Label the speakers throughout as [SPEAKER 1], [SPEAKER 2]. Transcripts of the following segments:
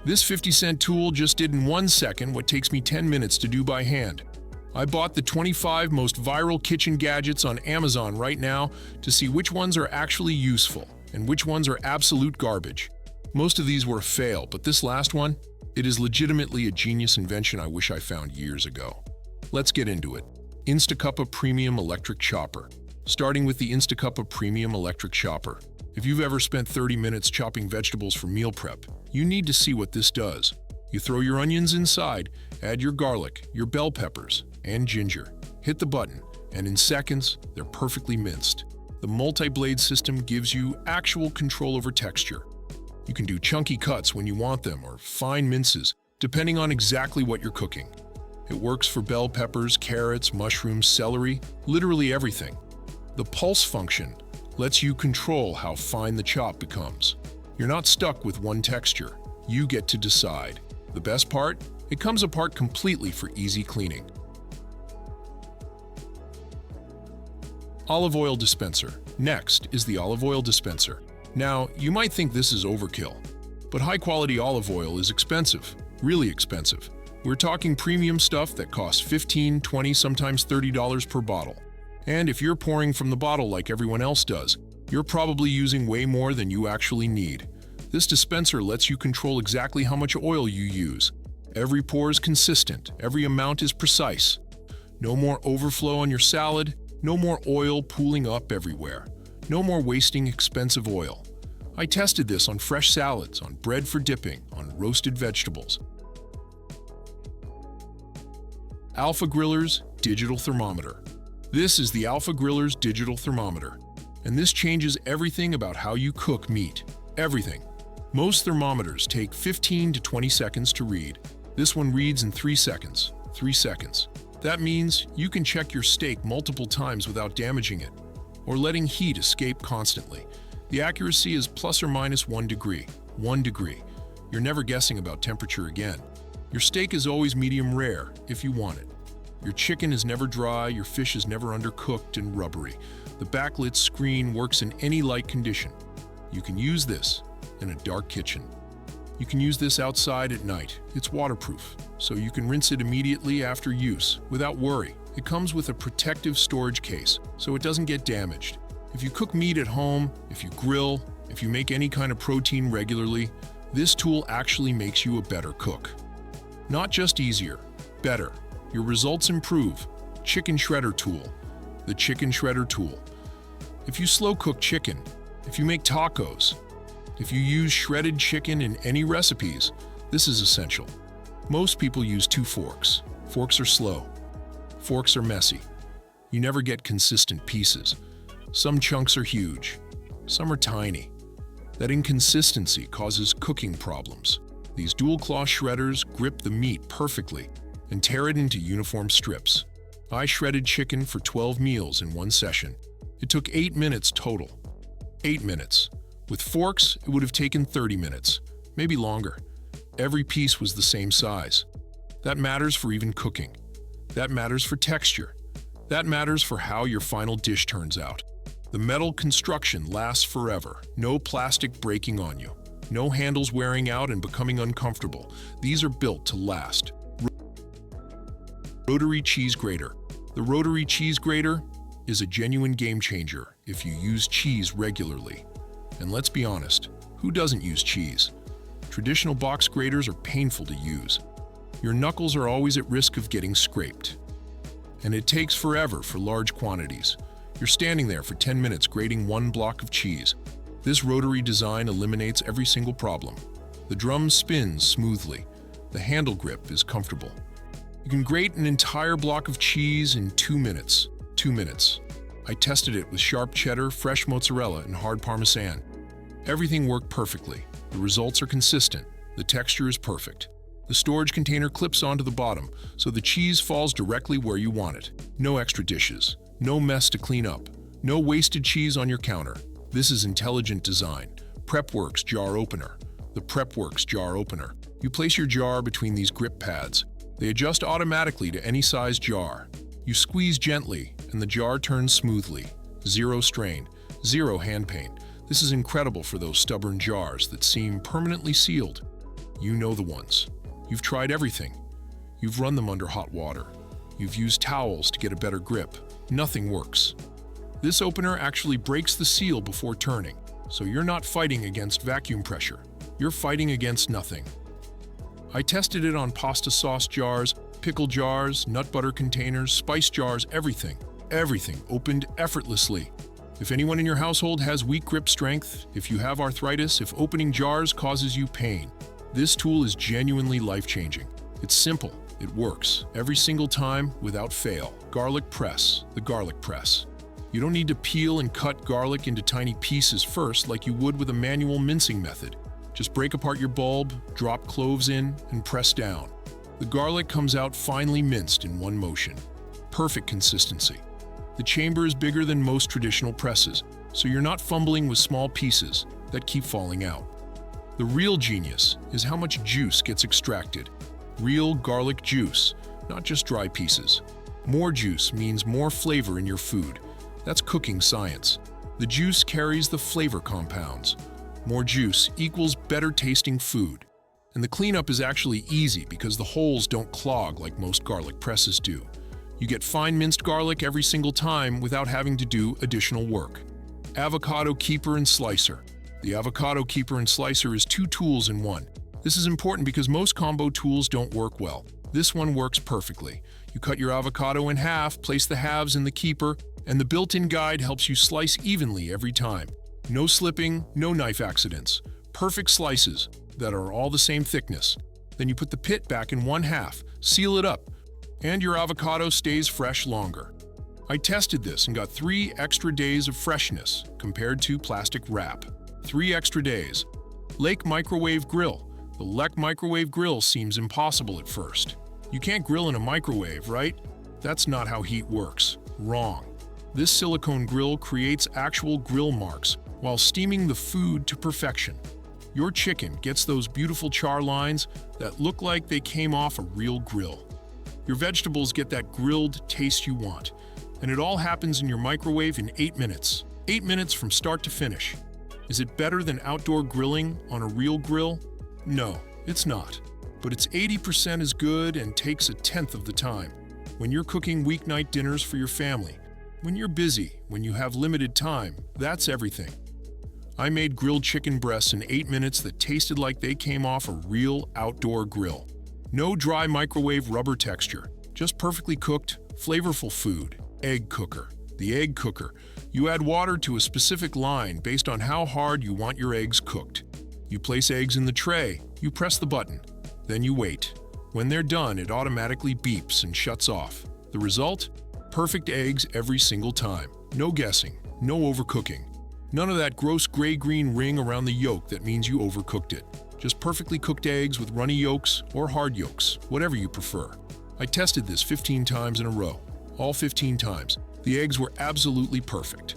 [SPEAKER 1] This 50-cent tool just did in 1 second what takes me 10 minutes to do by hand. I bought the 25 most viral kitchen gadgets on Amazon right now to see which ones are actually useful and which ones are absolute garbage. Most of these were a fail, but this last one, it is legitimately a genius invention I wish I found years ago. Let's get into it. INSTACUPPA Premium Electric Chopper. Starting with the INSTACUPPA Premium Electric Chopper. If you've ever spent 30 minutes chopping vegetables for meal prep, you need to see what this does. You throw your onions inside, add your garlic, your bell peppers, and ginger. Hit the button, and in seconds, they're perfectly minced. The multi-blade system gives you actual control over texture. You can do chunky cuts when you want them, or fine minces, depending on exactly what you're cooking. It works for bell peppers, carrots, mushrooms, celery, literally everything. The pulse function lets you control how fine the chop becomes. You're not stuck with one texture. You get to decide. The best part? It comes apart completely for easy cleaning. Olive oil dispenser. Next is the olive oil dispenser. Now, you might think this is overkill, but high-quality olive oil is expensive, really expensive. We're talking premium stuff that costs $15, $20, sometimes $30 per bottle. And if you're pouring from the bottle like everyone else does, you're probably using way more than you actually need. This dispenser lets you control exactly how much oil you use. Every pour is consistent, every amount is precise. No more overflow on your salad, no more oil pooling up everywhere. No more wasting expensive oil. I tested this on fresh salads, on bread for dipping, on roasted vegetables. Alpha Griller's Digital Thermometer. This is the Alpha Griller's Digital Thermometer, and this changes everything about how you cook meat. Everything. Most thermometers take 15 to 20 seconds to read. This one reads in 3 seconds. 3 seconds. That means you can check your steak multiple times without damaging it, or letting heat escape constantly. The accuracy is plus or minus 1 degree. 1 degree. You're never guessing about temperature again. Your steak is always medium rare if you want it. Your chicken is never dry, your fish is never undercooked and rubbery. The backlit screen works in any light condition. You can use this in a dark kitchen. You can use this outside at night. It's waterproof, so you can rinse it immediately after use without worry. It comes with a protective storage case, so it doesn't get damaged. If you cook meat at home, if you grill, if you make any kind of protein regularly, this tool actually makes you a better cook. Not just easier, better. Your results improve. Chicken Shredder Tool. The Chicken Shredder Tool. If you slow cook chicken, if you make tacos, if you use shredded chicken in any recipes, this is essential. Most people use 2 forks. Forks are slow. Forks are messy. You never get consistent pieces. Some chunks are huge. Some are tiny. That inconsistency causes cooking problems. These dual-claw shredders grip the meat perfectly and tear it into uniform strips. I shredded chicken for 12 meals in one session. It took 8 minutes total. 8 minutes. With forks, it would have taken 30 minutes, maybe longer. Every piece was the same size. That matters for even cooking. That matters for texture. That matters for how your final dish turns out. The metal construction lasts forever. No plastic breaking on you. No handles wearing out and becoming uncomfortable. These are built to last. Rotary Cheese Grater. The rotary cheese grater is a genuine game changer if you use cheese regularly. And let's be honest, who doesn't use cheese? Traditional box graters are painful to use. Your knuckles are always at risk of getting scraped. And it takes forever for large quantities. You're standing there for 10 minutes grating 1 block of cheese. This rotary design eliminates every single problem. The drum spins smoothly. The handle grip is comfortable. You can grate an entire block of cheese in 2 minutes. 2 minutes. I tested it with sharp cheddar, fresh mozzarella, and hard Parmesan. Everything worked perfectly. The results are consistent. The texture is perfect. The storage container clips onto the bottom, so the cheese falls directly where you want it. No extra dishes. No mess to clean up. No wasted cheese on your counter. This is intelligent design. PREPWORKS Jar Opener. The PREPWORKS Jar Opener. You place your jar between these grip pads. They adjust automatically to any size jar. You squeeze gently, and the jar turns smoothly. Zero strain. Zero hand pain. This is incredible for those stubborn jars that seem permanently sealed. You know the ones. You've tried everything. You've run them under hot water. You've used towels to get a better grip. Nothing works. This opener actually breaks the seal before turning, so you're not fighting against vacuum pressure. You're fighting against nothing. I tested it on pasta sauce jars, pickle jars, nut butter containers, spice jars, everything. Everything opened effortlessly. If anyone in your household has weak grip strength, if you have arthritis, if opening jars causes you pain, this tool is genuinely life-changing. It's simple. It works every single time without fail. Garlic press, the garlic press. You don't need to peel and cut garlic into tiny pieces first like you would with a manual mincing method. Just break apart your bulb, drop cloves in, and press down. The garlic comes out finely minced in one motion. Perfect consistency. The chamber is bigger than most traditional presses, so you're not fumbling with small pieces that keep falling out. The real genius is how much juice gets extracted. Real garlic juice, not just dry pieces. More juice means more flavor in your food. That's cooking science. The juice carries the flavor compounds. More juice equals better tasting food. And the cleanup is actually easy because the holes don't clog like most garlic presses do. You get fine minced garlic every single time without having to do additional work. Avocado Keeper and Slicer. The Avocado Keeper and Slicer is 2 tools in one. This is important because most combo tools don't work well. This one works perfectly. You cut your avocado in half, place the halves in the keeper, and the built-in guide helps you slice evenly every time. No slipping, no knife accidents. Perfect slices that are all the same thickness. Then you put the pit back in one half, seal it up, and your avocado stays fresh longer. I tested this and got 3 extra days of freshness compared to plastic wrap. 3 extra days. LEKUE Microwave Grill. The LEKUE Microwave Grill seems impossible at first. You can't grill in a microwave, right? That's not how heat works. Wrong. This silicone grill creates actual grill marks while steaming the food to perfection. Your chicken gets those beautiful char lines that look like they came off a real grill. Your vegetables get that grilled taste you want, and it all happens in your microwave in 8 minutes. 8 minutes from start to finish. Is it better than outdoor grilling on a real grill? No, it's not. But it's 80% as good and takes 1/10 of the time. When you're cooking weeknight dinners for your family, when you're busy, when you have limited time, that's everything. I made grilled chicken breasts in 8 minutes that tasted like they came off a real outdoor grill. No dry microwave rubber texture, just perfectly cooked, flavorful food. Egg cooker. The egg cooker. You add water to a specific line based on how hard you want your eggs cooked. You place eggs in the tray, you press the button, then you wait. When they're done, it automatically beeps and shuts off. The result? Perfect eggs every single time. No guessing, no overcooking. None of that gross gray-green ring around the yolk that means you overcooked it. Just perfectly cooked eggs with runny yolks or hard yolks, whatever you prefer. I tested this 15 times in a row. All 15 times. The eggs were absolutely perfect.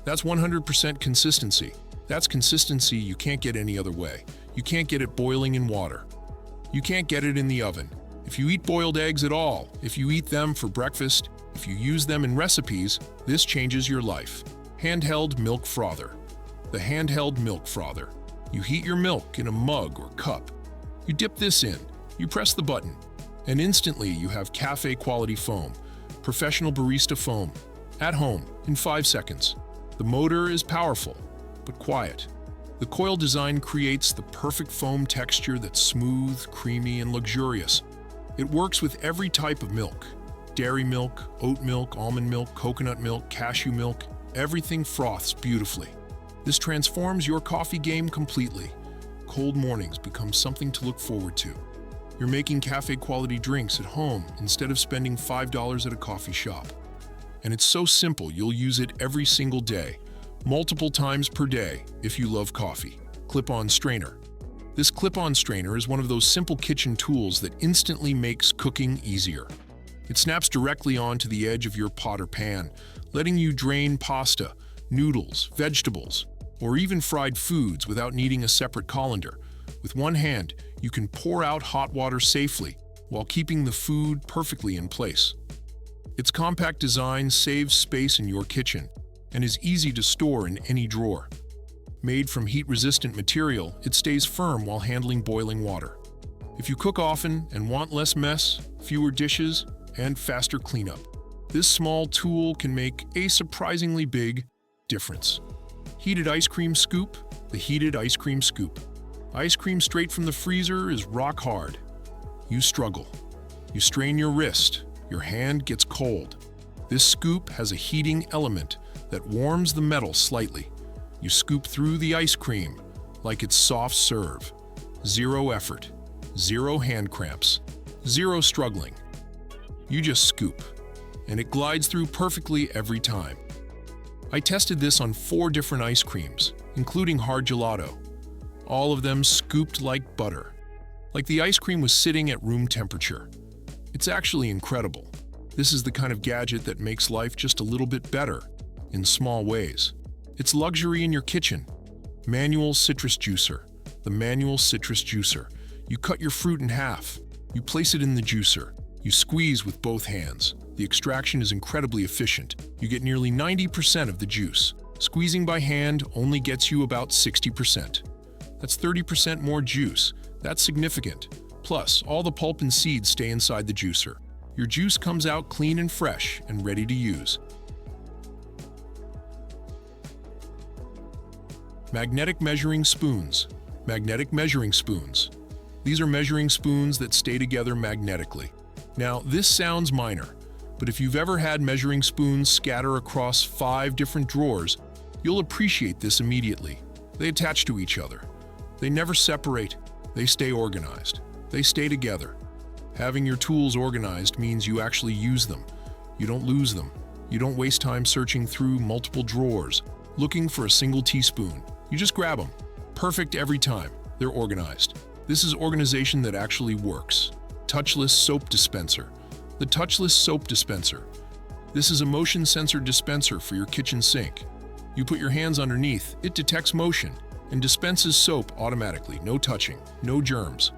[SPEAKER 1] That's 100% consistency. That's consistency you can't get any other way. You can't get it boiling in water. You can't get it in the oven. If you eat boiled eggs at all, if you eat them for breakfast, if you use them in recipes, this changes your life. Handheld milk frother. The handheld milk frother. You heat your milk in a mug or cup. You dip this in, you press the button, and instantly you have cafe-quality foam, professional barista foam, at home in 5 seconds. The motor is powerful, but quiet. The coil design creates the perfect foam texture that's smooth, creamy, and luxurious. It works with every type of milk. Dairy milk, oat milk, almond milk, coconut milk, cashew milk, everything froths beautifully. This transforms your coffee game completely. Cold mornings become something to look forward to. You're making cafe-quality drinks at home instead of spending $5 at a coffee shop. And it's so simple you'll use it every single day, multiple times per day if you love coffee. Clip-on strainer. This clip-on strainer is one of those simple kitchen tools that instantly makes cooking easier. It snaps directly onto the edge of your pot or pan, letting you drain pasta, noodles, vegetables, or even fried foods without needing a separate colander. With one hand, you can pour out hot water safely while keeping the food perfectly in place. Its compact design saves space in your kitchen and is easy to store in any drawer. Made from heat-resistant material, it stays firm while handling boiling water. If you cook often and want less mess, fewer dishes, and faster cleanup, this small tool can make a surprisingly big difference. Heated ice cream scoop, the heated ice cream scoop. Ice cream straight from the freezer is rock hard. You struggle. You strain your wrist, your hand gets cold. This scoop has a heating element that warms the metal slightly. You scoop through the ice cream like it's soft serve. Zero effort, zero hand cramps, zero struggling. You just scoop, and it glides through perfectly every time. I tested this on 4 different ice creams, including hard gelato. All of them scooped like butter, like the ice cream was sitting at room temperature. It's actually incredible. This is the kind of gadget that makes life just a little bit better, in small ways. It's luxury in your kitchen. Manual citrus juicer. The manual citrus juicer. You cut your fruit in half. You place it in the juicer. You squeeze with both hands. The extraction is incredibly efficient. You get nearly 90% of the juice. Squeezing by hand only gets you about 60%. That's 30% more juice. That's significant. Plus, all the pulp and seeds stay inside the juicer. Your juice comes out clean and fresh and ready to use. Magnetic measuring spoons. Magnetic measuring spoons. These are measuring spoons that stay together magnetically. Now, this sounds minor, but if you've ever had measuring spoons scatter across 5 different drawers, you'll appreciate this immediately. They attach to each other. They never separate. They stay organized. They stay together. Having your tools organized means you actually use them. You don't lose them. You don't waste time searching through multiple drawers, looking for a single teaspoon. You just grab them. Perfect every time. They're organized. This is organization that actually works. Touchless soap dispenser. The touchless soap dispenser. This is a motion sensor dispenser for your kitchen sink. You put your hands underneath, it detects motion, and dispenses soap automatically, no touching, no germs.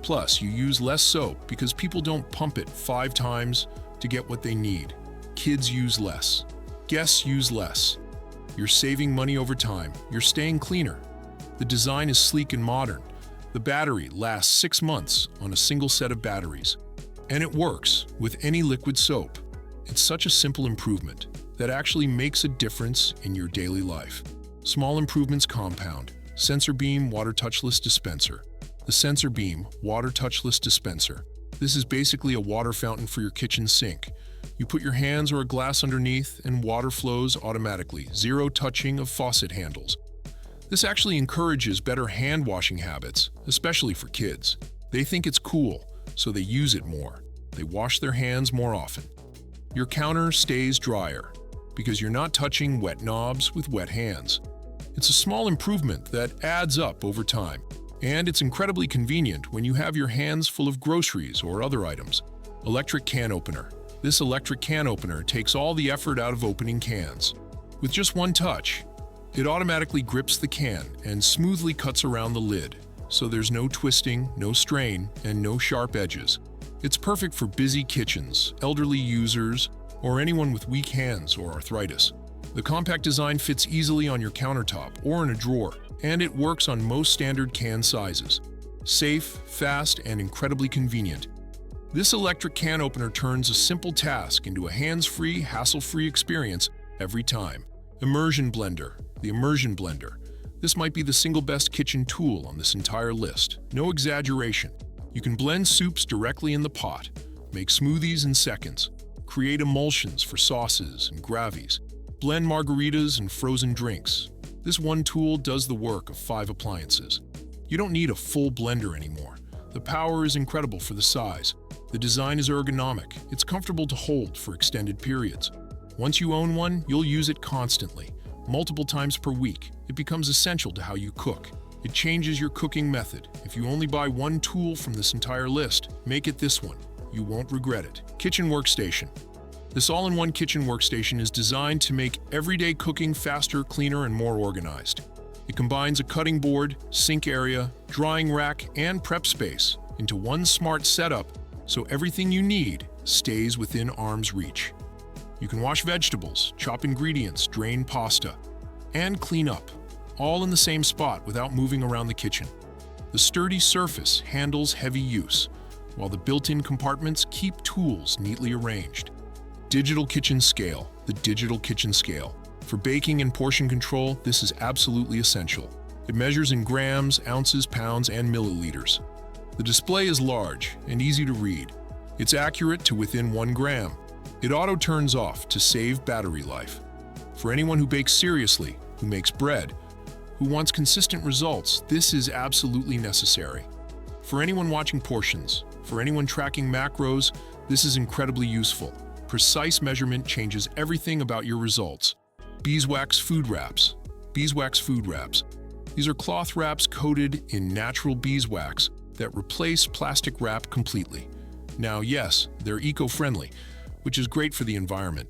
[SPEAKER 1] Plus, you use less soap because people don't pump it 5 times to get what they need. Kids use less. Guests use less. You're saving money over time. You're staying cleaner. The design is sleek and modern. The battery lasts 6 months on a single set of batteries. And it works with any liquid soap. It's such a simple improvement that actually makes a difference in your daily life. Small improvements compound. Sensor Beam Water Touchless Dispenser. The Sensor Beam Water Touchless Dispenser. This is basically a water fountain for your kitchen sink. You put your hands or a glass underneath and water flows automatically. Zero touching of faucet handles. This actually encourages better hand washing habits, especially for kids. They think it's cool, so they use it more. They wash their hands more often. Your counter stays drier because you're not touching wet knobs with wet hands. It's a small improvement that adds up over time, and it's incredibly convenient when you have your hands full of groceries or other items. Electric can opener. This electric can opener takes all the effort out of opening cans. With just one touch, it automatically grips the can and smoothly cuts around the lid, so there's no twisting, no strain, and no sharp edges. It's perfect for busy kitchens, elderly users, or anyone with weak hands or arthritis. The compact design fits easily on your countertop or in a drawer, and it works on most standard can sizes. Safe, fast, and incredibly convenient. This electric can opener turns a simple task into a hands-free, hassle-free experience every time. Immersion blender. The immersion blender. This might be the single best kitchen tool on this entire list. No exaggeration. You can blend soups directly in the pot, make smoothies in seconds, create emulsions for sauces and gravies, blend margaritas and frozen drinks. This one tool does the work of 5 appliances. You don't need a full blender anymore. The power is incredible for the size. The design is ergonomic. It's comfortable to hold for extended periods. Once you own one, you'll use it constantly, multiple times per week. It becomes essential to how you cook. It changes your cooking method. If you only buy one tool from this entire list, make it this one. You won't regret it. Kitchen workstation. This all-in-one kitchen workstation is designed to make everyday cooking faster, cleaner, and more organized. It combines a cutting board, sink area, drying rack, and prep space into one smart setup so everything you need stays within arm's reach. You can wash vegetables, chop ingredients, drain pasta, and clean up, all in the same spot without moving around the kitchen. The sturdy surface handles heavy use, while the built-in compartments keep tools neatly arranged. Digital kitchen scale, the digital kitchen scale. For baking and portion control, this is absolutely essential. It measures in grams, ounces, pounds, and milliliters. The display is large and easy to read. It's accurate to within 1 gram. It auto-turns off to save battery life. For anyone who bakes seriously, who makes bread, who wants consistent results, this is absolutely necessary. For anyone watching portions, for anyone tracking macros, this is incredibly useful. Precise measurement changes everything about your results. Beeswax food wraps. Beeswax food wraps. These are cloth wraps coated in natural beeswax that replace plastic wrap completely. Now, yes, they're eco-friendly, which is great for the environment.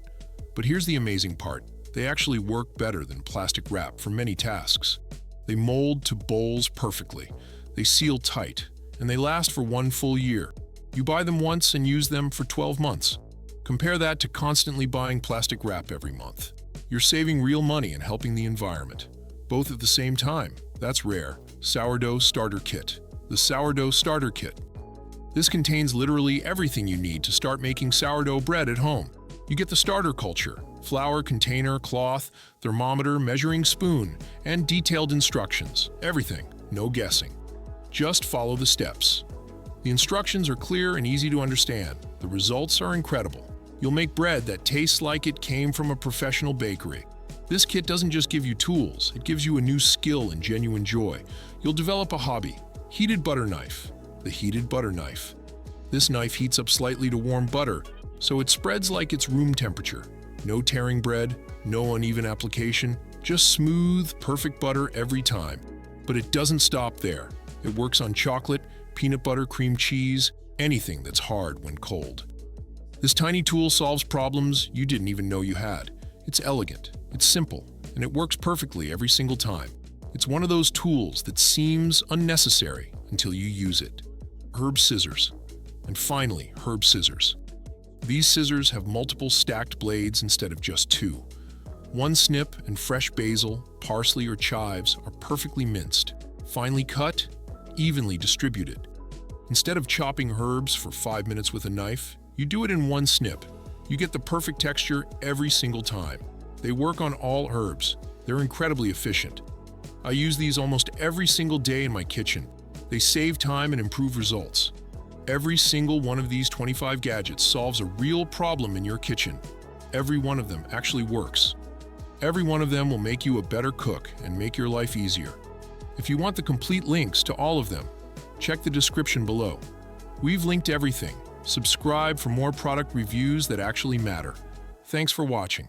[SPEAKER 1] But here's the amazing part. They actually work better than plastic wrap for many tasks. They mold to bowls perfectly. They seal tight, and they last for 1 full year. You buy them once and use them for 12 months. Compare that to constantly buying plastic wrap every month. You're saving real money and helping the environment. Both at the same time. That's rare. Sourdough Starter Kit. The Sourdough Starter Kit. This contains literally everything you need to start making sourdough bread at home. You get the starter culture, flour, container, cloth, thermometer, measuring spoon, and detailed instructions. Everything, no guessing. Just follow the steps. The instructions are clear and easy to understand. The results are incredible. You'll make bread that tastes like it came from a professional bakery. This kit doesn't just give you tools, it gives you a new skill and genuine joy. You'll develop a hobby. Heated butter knife. The heated butter knife. This knife heats up slightly to warm butter, so it spreads like it's room temperature. No tearing bread, no uneven application, just smooth, perfect butter every time. But it doesn't stop there. It works on chocolate, peanut butter, cream cheese, anything that's hard when cold. This tiny tool solves problems you didn't even know you had. It's elegant, it's simple, and it works perfectly every single time. It's one of those tools that seems unnecessary until you use it. Herb scissors. And finally, herb scissors. These scissors have multiple stacked blades instead of just 2. 1 snip and fresh basil, parsley, or chives are perfectly minced, finely cut, evenly distributed. Instead of chopping herbs for 5 minutes with a knife, you do it in 1 snip. You get the perfect texture every single time. They work on all herbs. They're incredibly efficient. I use these almost every single day in my kitchen. They save time and improve results. Every single one of these 25 gadgets solves a real problem in your kitchen. Every one of them actually works. Every one of them will make you a better cook and make your life easier. If you want the complete links to all of them, check the description below. We've linked everything. Subscribe for more product reviews that actually matter. Thanks for watching.